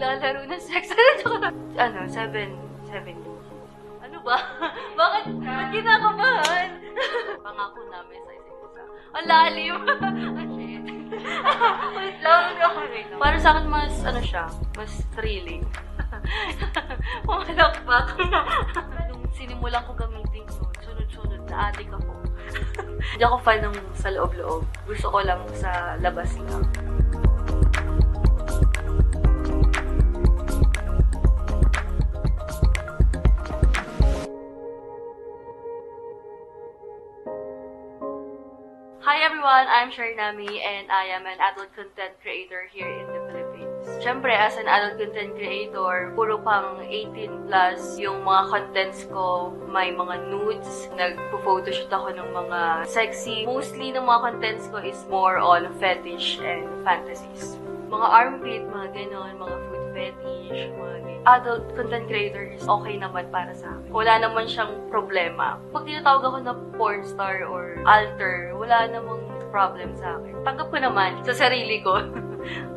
naglalaro ng sex. Ano, 7 Ano ba? Bakit kinakabahan? Pangako namin sa isa't isa. Ang lalim! Oh, shit. Wait lang. Para sa akin, mas, mas thrilling. Pumalakpak. Nung sinimulan ko gamitin ko, sunod-sunod na adik ako. Hindi ako fan ng sa loob-loob. Gusto ko lang sa labas lang. Hi everyone! I'm Sharinami and I am an adult content creator here in the Philippines. Siyempre, as an adult content creator, puro pang 18 plus yung mga contents ko. May mga nudes, nagpo-photoshoot ako ng mga sexy. Mostly ng mga contents ko is more on fetish and fantasies. Mga armpit, mga ganon, mga food fetish, mga adult content creator is okay naman para sa akin. Wala naman siyang problema. Pag tinatawag ako na porn star or alter, wala namang problem sa akin. Tanggap ko naman sa sarili ko.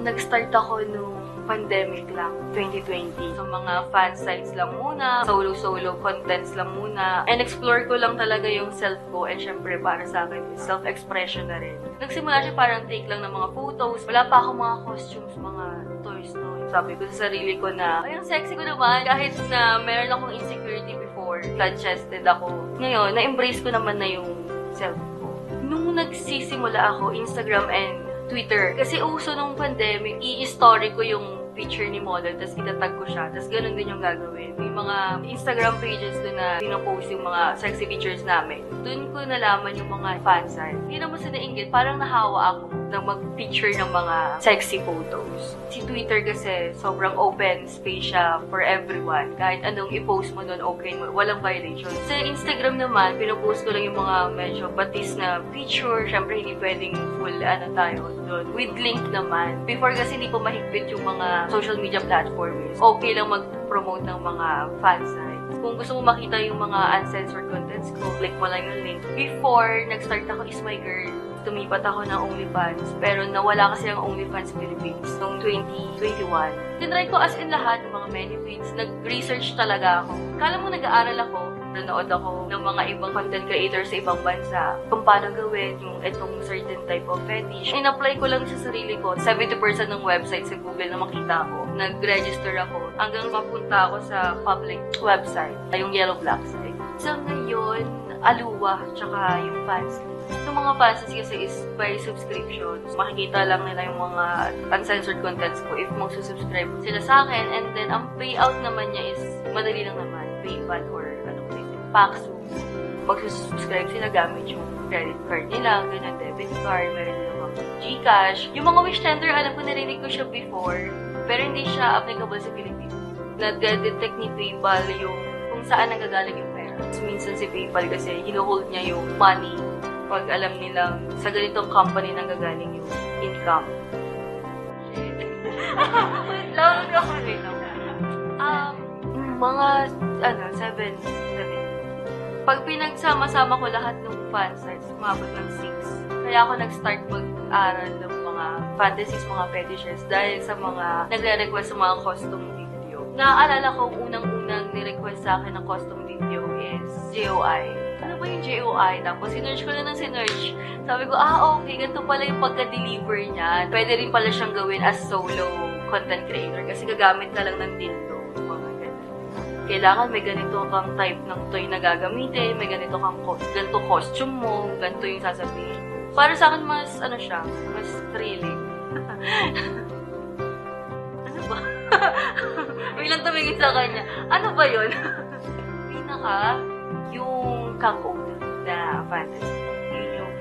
Nag-start ako nung pandemic lang, 2020. So, mga fan sites lang muna, solo contents lang muna, and explore ko lang talaga yung self ko, and syempre para sa akin, self-expression na rin. Nagsimula siya parang take lang ng mga photos, wala pa ako mga costumes, mga toys, no? Sabi ko sa sarili ko na, ay, ang sexy ko naman, kahit na meron akong insecurity before, flat-chested ako. Ngayon, na-embrace ko naman na yung self ko. Nung nagsisimula ako, Instagram and Twitter. Kasi uso nung pandemic, i-story ko yung picture ni model, tapos itatag ko siya, tapos ganun din yung gagawin. May mga Instagram pages doon na pinopost yung mga sexy pictures namin. Doon ko nalaman yung mga fansite. Hindi naman sa nainggit, parang nahawa ako na mag-picture ng mga sexy photos. Si Twitter kasi, sobrang open space siya for everyone. Kahit anong i-post mo doon, okay mo, walang violation. Sa Instagram naman, pinopost ko lang yung mga medyo batis na picture. Siyempre, hindi pwedeng full, tayo doon. With link naman. Before kasi hindi po mahigpit yung mga social media platforms. Okay lang mag-promote ng mga fansite. Kung gusto mo makita yung mga uncensored contents ko, click mo lang yung link. Before, nag-start ako is my girl. Tumipat ako ng OnlyFans, pero nawala kasi ang OnlyFans Philippines noong 2021. Tinry ko as in lahat ng mga menu feeds, nag-research talaga ako. Kala mo nag-aaral ako, nanood ako ng mga ibang content creators sa ibang bansa kung paano gawin yung itong certain type of fetish. In-apply ko lang sa sarili ko. 70% ng website sa Google na makita ko. Nag-register ako hanggang mapunta ako sa public website, yung Yellow Black site. So ngayon, Aluwa, tsaka yung Fancy. Yung mga fantasy kasi is by subscriptions. Makikita lang nila yung mga uncensored contents ko if magsusubscribe sila sa akin. And then, ang payout naman niya is madali lang naman. PayPal or Paxo. Magsusubscribe sila gamit yung credit card nila, ganyan, debit card, meron namang GCash. Yung mga wish tender, alam ko narinig ko siya before, pero hindi siya applicable sa Pilipinas. Nag-detect ni PayPal yung kung saan nanggagaling yung pera. Minsan si PayPal kasi hino-hold niya yung money pag alam nilang sa ganitong company nanggagaling yung income. Wait lang, mga, 7. Pag pinagsama-sama ko lahat ng fansites, umabot ng 6. Kaya ako nag-start mag-aral ng mga fantasies, mga fetishes dahil sa mga nagre-request sa mga custom video. Naaalala ko unang-unang ni-request sa akin ng custom video is JOI. Ano ba yung JOI? Tapos sinerch ko na ng sinerch. Sabi ko, okay, ganito pala yung pagka-deliver niya. Pwede rin pala siyang gawin as solo content creator kasi gagamit ka lang ng dildo. Kailangan may ganito kang type ng toy na gagamitin, may ganito costume mo, ganito yung sasabihin. Para sa akin, mas thrilling. Ano ba? Biglang tumingin sa kanya. Ano ba yun? Yung cuckold na fantasy. Yun yung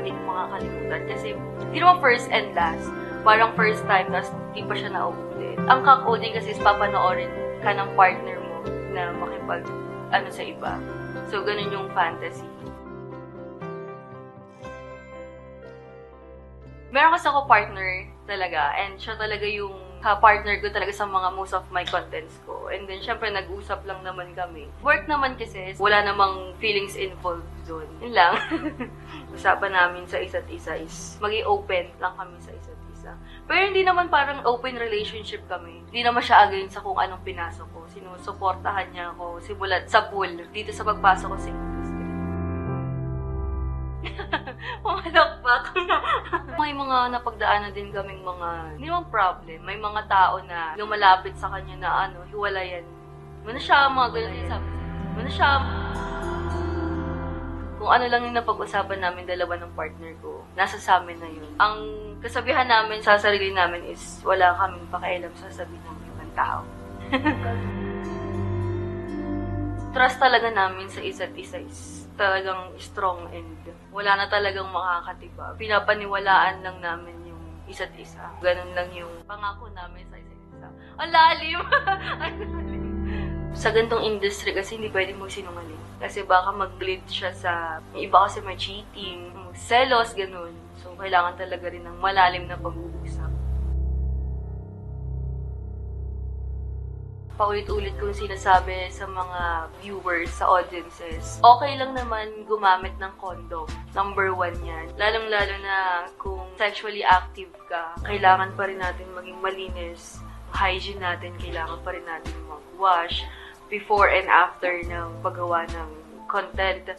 hindi ko makakalimutan. Kasi, hindi naman first and last. Parang first time, tapos di pa siya nauulit. Ang cuckolding kasi is papanoorin ka ng partner mo na makipag sa iba. So, ganun yung fantasy. Meron kasi ako partner talaga, and siya talaga yung partner ko talaga sa mga most of my contents ko. And then, syempre, nag-usap lang naman kami. Work naman kasi, wala namang feelings involved doon. Yun lang. Usapan namin sa isa't isa is maging open lang kami sa isa't isa. Pero hindi naman parang open relationship kami. Hindi naman siya against sa kung anong pinasok ko. Sinusuportahan niya ako simulat sa pool dito sa pagpasok ko sa industry. Pumalakpak. May mga napagdaanan din kaming mga, hindi naman problem. May mga tao na lumalapit sa kanya na hiwalayan. Ano siya, mga ganun yung sabi. Ano siya, kung ano lang yung napag-usapan namin dalawa ng partner ko, nasa sa amin na yun. Ang kasabihan namin sa sarili namin is wala kaming pakialam sa sabihin ng ibang tao. Trust talaga namin sa isa't isa is talagang strong and wala na talagang makakatiba. Pinapaniwalaan lang namin yung isa't isa. Ganun lang yung pangako namin sa isa't isa. Ang lalim! Ang lalim! Sa gantong industry kasi hindi pwede magsinungaling. Kasi baka mag-lead siya sa, yung iba kasi may cheating, selos, ganun. So, kailangan talaga rin ng malalim na pag-uusap. Paulit-ulit kong sinasabi sa mga viewers, sa audiences, okay lang naman gumamit ng condom. Number 1 yan. Lalong-lalo na kung sexually active ka, kailangan pa rin natin maging malinis. Hygiene natin, kailangan pa rin natin mag-wash before and after ng paggawa ng content.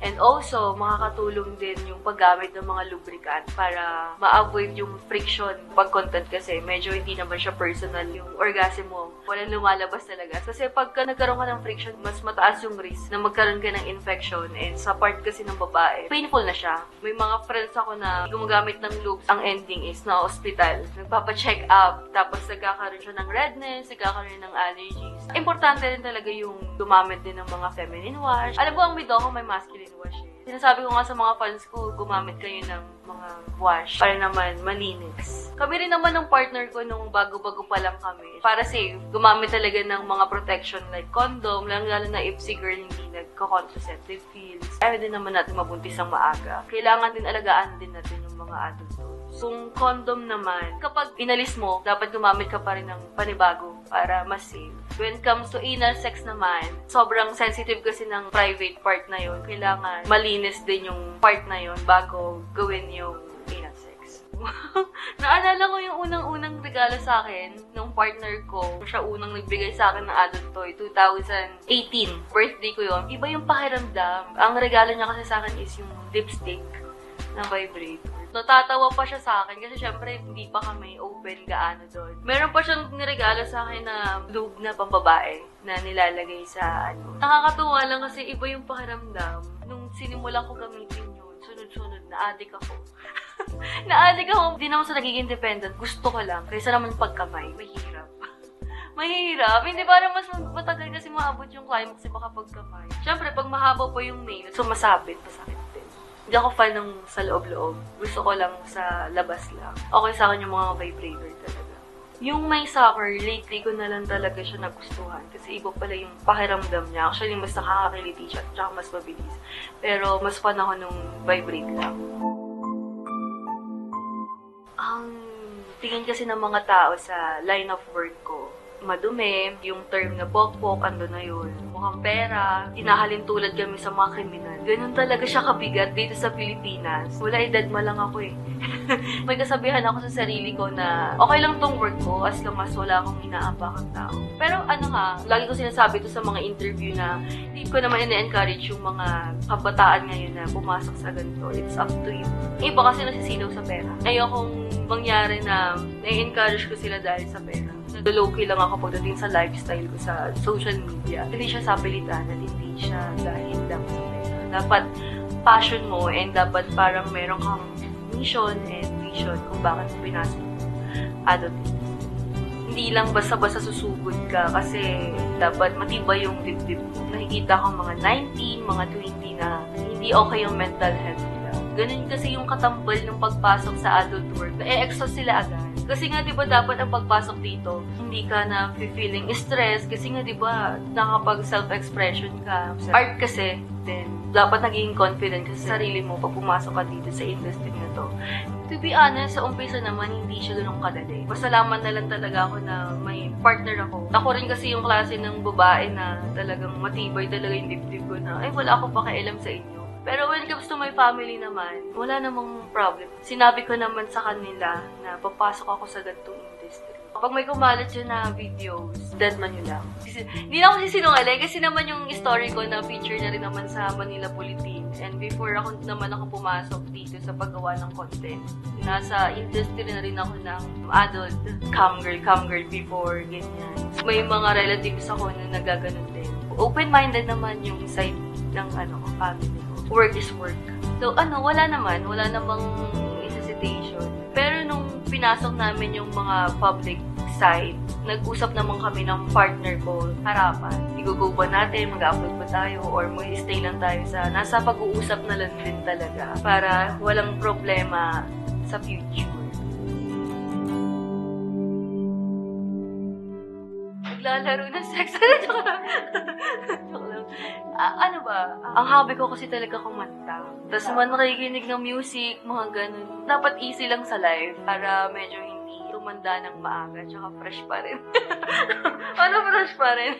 And also, makakatulong din yung paggamit ng mga lubricant para ma-avoid yung friction pag-content kasi medyo hindi naman siya personal yung orgasm mo. Walang lumalabas talaga. Kasi pagka nagkaroon ka ng friction, mas mataas yung risk na magkaroon ka ng infection. And sa part kasi ng babae, painful na siya. May mga friends ako na gumagamit ng lubes. Ang ending is na hospital. Nagpapa-check up. Tapos nagkakaroon siya ng redness, nagkakaroon ng allergies. Importante rin talaga yung gumamit din ng mga feminine wash. Alam mo, ang Midoko may masculine wash eh. Sinasabi ko nga sa mga fans ko, gumamit kayo ng mga wash para naman malinis. Kami rin naman ng partner ko nung bago-bago pa lang kami. Para safe, gumamit talaga ng mga protection like condom, lalo na if si girl hindi nagko-contraceptive pills. Ayaw din naman natin mabuntis ang maaga. Kailangan din alagaan din natin yung mga adult. Kung condom naman, kapag inalis mo, dapat gumamit ka pa rin ng panibago para mas safe. When it comes to anal sex naman, sobrang sensitive kasi ng private part na yun. Kailangan malinis din yung part na yun bago gawin yung anal sex. Naalala ko yung unang-unang regalo sa akin ng partner ko. Siya unang nagbigay sa akin ng adult toy, 2018. Birthday ko yun. Iba yung pakiramdam. Ang regalo niya kasi sa akin is yung lipstick na vibrator. Natatawa pa siya sa akin kasi syempre hindi pa kami open gaano doon. Meron pa siyang niregalo sa akin na lube na pambabae na nilalagay sa ano. Nakakatuwa lang kasi iba yung pakiramdam. Nung sinimulan ko gamitin yun, sunod-sunod, na-addict ako. Na-addict ako. Hindi naman sa nagiging dependent. Gusto ko lang. Kaysa naman pagkamay. Mahirap. Mahirap. Hindi ba mas matagal kasi maabot yung climax baka pagkamay. Syempre, pag mahaba po yung nail, sumasabit, masakit. Hindi ako fan ng sa loob-loob. Gusto ko lang sa labas lang. Okay sa akin yung mga vibrator talaga. Yung may sucker, lately ko na lang talaga siya nagustuhan. Kasi iba pala yung pakiramdam niya. Actually, mas nakakakiliti siya. Tsaka mas mabilis. Pero mas fan ako nung vibrate lang. Ang tingin kasi ng mga tao sa line of work ko, madumi, yung term na pokpok, ando na yun. Mukhang pera, hinahalin tulad kami sa mga kriminal. Ganun talaga siya kabigat dito sa Pilipinas. Wala, edad ma lang ako eh. May kasabihan ako sa sarili ko na okay lang tong work ko as long as wala akong inaapakang tao. Pero lagi ko sinasabi to sa mga interview na hindi ko naman ina-encourage yung mga kabataan ngayon na pumasok sa ganito. It's up to you. Iba kasi nasisilaw sa pera. Ayokong mangyari na na-encourage ko sila dahil sa pera. Low-key lang ako pagdating sa lifestyle ko sa social media. Hindi siya sapilitan at hindi siya dahil lang sa pera. Dapat passion mo and dapat parang meron kang mission and vision kung bakit mo pinasok adult. Hindi lang basta-basta susugod ka kasi dapat matibay yung dibdib mo. Nakikita ko mga 19, mga 20 na hindi okay yung mental health nila. Ganun kasi yung katambal ng pagpasok sa adult world. Na-exhaust sila agad. Kasi nga, di ba, dapat ang pagpasok dito, hindi ka na feeling stress. Kasi nga, di ba, nakapag self-expression ka. Art kasi, then, dapat naging confident ka sa sarili mo pag pumasok ka dito sa industry na to. To be honest, sa umpisa naman, hindi siya ganun kadali. Pasalamat na lang talaga ako na may partner ako. Ako rin kasi yung klase ng babae na talagang matibay talaga yung dibdib ko na, ay, wala ako pakialam sa inyo. Pero when it comes to my family naman, wala namang problem. Sinabi ko naman sa kanila na papasok ako sa ganitong industry. Kapag may kumalat yun na videos, dead man yun lang. Hindi na ako sisinungaling kasi naman yung story ko na feature na rin naman sa Manila Bulletin. And before ako pumasok dito sa paggawa ng content, nasa industry na rin ako ng adult cam girl before, ganyan. May mga relatives ako na nagaganon din. Open-minded naman yung side ng family ko. Work is work. So wala namang hesitation. Pero nung pinasok namin yung mga public side, nag-usap naman kami ng partner ko, harapan. I-go ba natin, mag-upload ba tayo, or mag-stay lang tayo nasa pag-uusap na lang din talaga para walang problema sa future. Naglalaro ng sex. Joke lang. Ang hobby ko kasi talaga kumanta. Tapos nakikinig ng music, mga ganun. Dapat easy lang sa life para medyo hindi tumanda ng maaga, tsaka fresh pa rin. Fresh pa rin?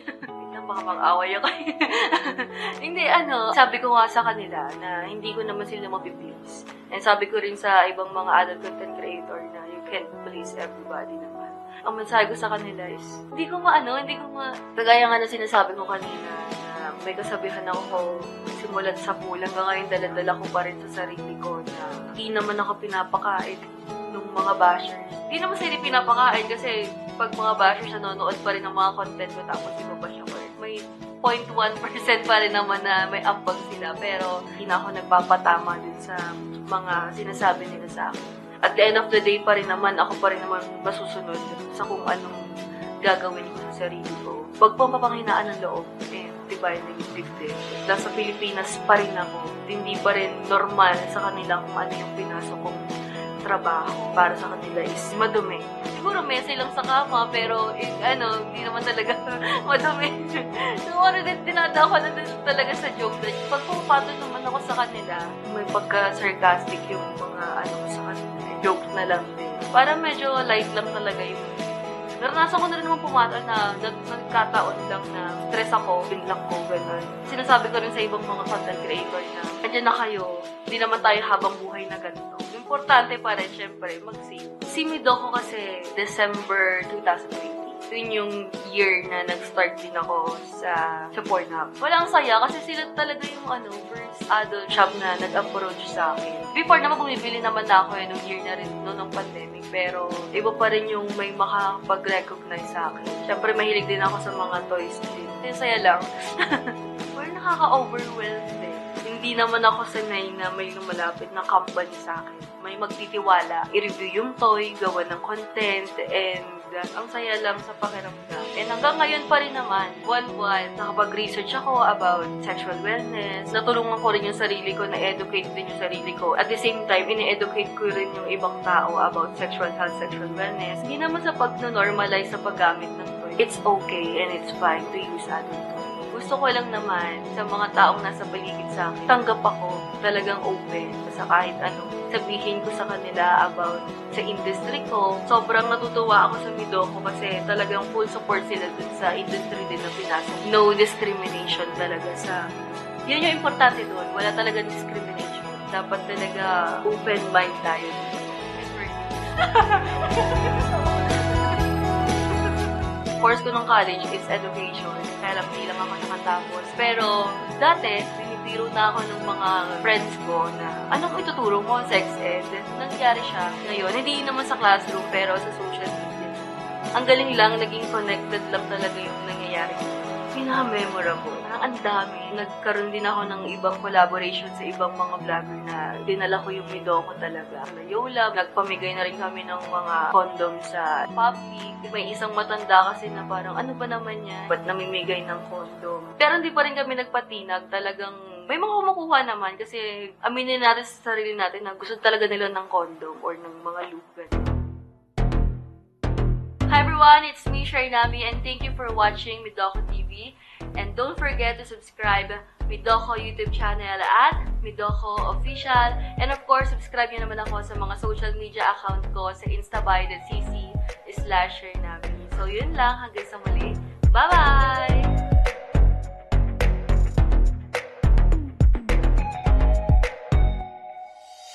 Baka mag-away ako. Hindi, sabi ko nga sa kanila na hindi ko naman sila mapiplease. And sabi ko rin sa ibang mga adult content creator na you can't please everybody naman. Ang mensahe ko sa kanila is, hindi ko kagaya nga na sinasabi ko kanina na may kasabihan ako simulat sa pulang hanggang ngayon dala-dala ko pa rin sa sarili ko na hindi naman ako pinapakain ng mga bashers. Hindi naman sila pinapakain kasi pag mga bashers nanonood pa rin ng mga content ko tapos ibabash ako rin. May 0.1% pa rin naman na may ambag sila pero hindi na ako nagpapatama din sa mga sinasabi nila sa akin. At the end of the day pa rin naman, ako pa rin naman masusunod sa kung anong gagawin ko sa sarili ko. Pag pamapanghinaan ng loob, dibayin na yung dibdib. Nasa Pilipinas pa rin ako. Hindi pa rin normal sa kanila kung ano yung pinasok kong trabaho. Para sa kanila is madumi. Siguro messy lang sa kama, pero hindi naman talaga madumi. Siguro din tinada ko na talaga sa joke. Pag pumapatol naman ako sa kanila, may pagka-sarcastic yung mga sa kanila. Jokes na lang din. Para medyo light lang talaga yung naranasan ko na rin naman pumatol na nagkataon lang na stress ako, binlock ko, gano'n. Sinasabi ko rin sa ibang mga content creator na andyan na kayo, hindi naman tayo habang buhay na ganito. Importante pa rin, syempre, mag-save. Si Midoko kasi December 2020. Yun yung year na nag-start din ako sa Pornhub. Walang saya kasi sila talaga yung first adult shop na nag-approach sa akin. Before naman bumibili naman na ako nung year na rin noong pandemic. Pero iba pa rin yung may makapag-recognize sa akin. Siyempre mahilig din ako sa mga toys din. Kaya saya lang. Pero nakaka-overwhelmed din. Hindi naman ako sanay na may lumalapit na company sa akin. May magtitiwala, i-review yung toy, gawa ng content, and ang saya lang sa pakiramdam. And hanggang ngayon pa rin naman, buwan-buwan, nakapag-research ako about sexual wellness. Natulungan ko rin yung sarili ko, na-educate din yung sarili ko. At the same time, ini-educate ko rin yung ibang tao about sexual health, sexual wellness. Hindi naman sa pag-normalize sa paggamit ng toy. It's okay and it's fine to use adult toy. Gusto ko lang naman sa mga taong nasa paligid sa akin, tanggap ako, talagang open sa kahit anong sabihin ko sa kanila about sa industry ko. Sobrang natutuwa ako sa Midoko kasi talagang full support sila dun sa industry din na pinasok. No discrimination talaga sa... Yun yung importante doon. Wala talagang discrimination. Dapat talaga open mind tayo. Course ko ng college is education. Kaya lang hindi lang ako nakatapos. Pero dati, binibiro na ako ng mga friends ko na anong ituturo mo? Sex ed. Nangyari siya ngayon. Hindi naman sa classroom pero sa social media. Ang galing lang, naging connected lang talaga yung nangyayari. Pinaka-memorable. Ang dami. Nagkaroon din ako ng ibang collaboration sa ibang mga vlogger na dinala ko yung Midoko talaga. Yola, nagpamigay na rin kami ng mga condom sa public. May isang matanda kasi na parang, ano ba naman yan? Ba't namimigay ng condom? Pero hindi pa rin kami nagpatinag. Talagang may mga kumukuha naman kasi aminin natin sa sarili natin na gusto talaga nila ng condom or ng mga lube. Hi everyone, it's me, Sharinami, and thank you for watching Midoko TV. And don't forget to subscribe Midoko YouTube channel at Midoko Official. And of course, subscribe nyo naman ako sa mga social media account ko sa instaby.cc/Sharinami. So yun lang, hanggang sa muli. Bye-bye!